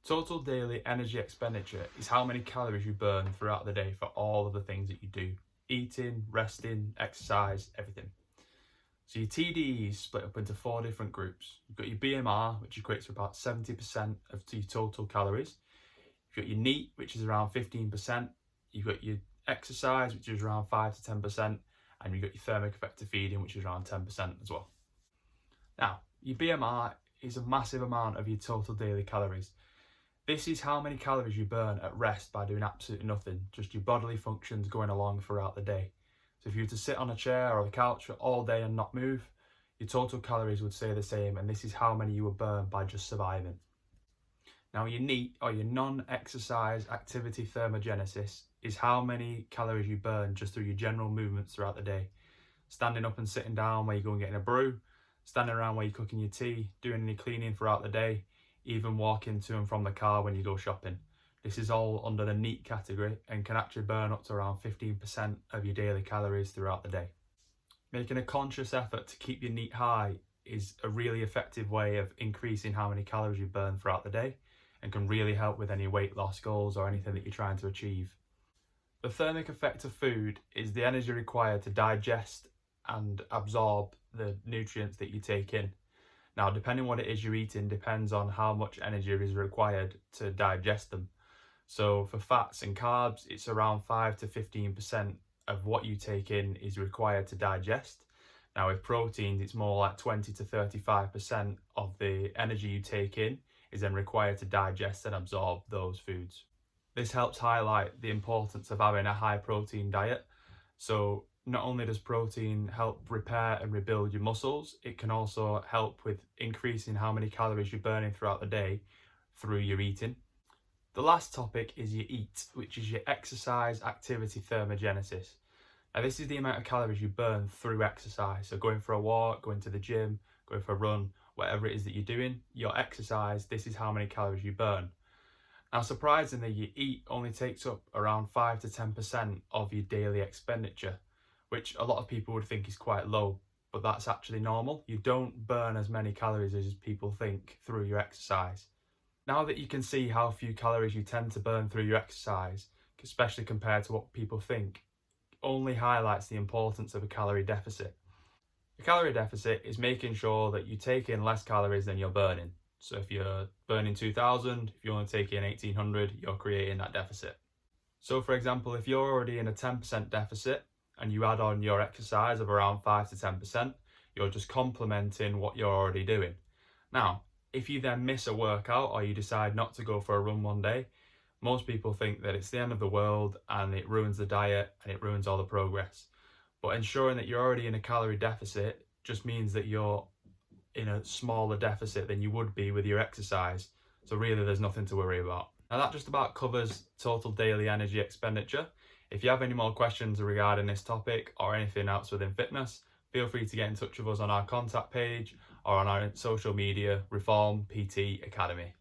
Total daily energy expenditure is how many calories you burn throughout the day for all of the things that you do. Eating, resting, exercise, everything. So your TDEE is split up into 4 different groups. You've got your BMR, which equates to about 70% of your total calories. You've got your NEAT, which is around 15%. You've got your exercise, which is around 5 to 10%. And you've got your thermic effect of feeding, which is around 10% as well. Now, your BMR is a massive amount of your total daily calories. This is how many calories you burn at rest by doing absolutely nothing, just your bodily functions going along throughout the day. So if you were to sit on a chair or a couch all day and not move, your total calories would stay the same, and this is how many you would burn by just surviving. Now your NEAT, or your non-exercise activity thermogenesis, is how many calories you burn just through your general movements throughout the day. Standing up and sitting down where you're going getting a brew, standing around where you're cooking your tea, doing any cleaning throughout the day, even walking to and from the car when you go shopping. This is all under the NEAT category and can actually burn up to around 15% of your daily calories throughout the day. Making a conscious effort to keep your NEAT high is a really effective way of increasing how many calories you burn throughout the day and can really help with any weight loss goals or anything that you're trying to achieve. The thermic effect of food is the energy required to digest and absorb the nutrients that you take in. Now, depending on what it is you're eating depends on how much energy is required to digest them. So for fats and carbs, it's around 5 to 15% of what you take in is required to digest. Now with proteins, it's more like 20 to 35% of the energy you take in is then required to digest and absorb those foods. This helps highlight the importance of having a high protein diet. So not only does protein help repair and rebuild your muscles, it can also help with increasing how many calories you're burning throughout the day through your eating. The last topic is your EAT, which is your exercise activity thermogenesis. Now this is the amount of calories you burn through exercise. So going for a walk, going to the gym, going for a run, whatever it is that you're doing, your exercise, this is how many calories you burn. Now surprisingly, your EAT only takes up around 5 to 10% of your daily expenditure, which a lot of people would think is quite low, but that's actually normal. You don't burn as many calories as people think through your exercise. Now that you can see how few calories you tend to burn through your exercise, especially compared to what people think, only highlights the importance of a calorie deficit. A calorie deficit is making sure that you take in less calories than you're burning. So if you're burning 2,000, if you only take in 1,800, you're creating that deficit. So for example, if you're already in a 10% deficit and you add on your exercise of around 5 to 10%, you're just complementing what you're already doing. Now, if you then miss a workout or you decide not to go for a run one day, most people think that it's the end of the world and it ruins the diet and it ruins all the progress. But ensuring that you're already in a calorie deficit just means that you're in a smaller deficit than you would be with your exercise. So really there's nothing to worry about. Now that just about covers total daily energy expenditure. If you have any more questions regarding this topic or anything else within fitness, feel free to get in touch with us on our contact page or on our social media, Reform PT Academy.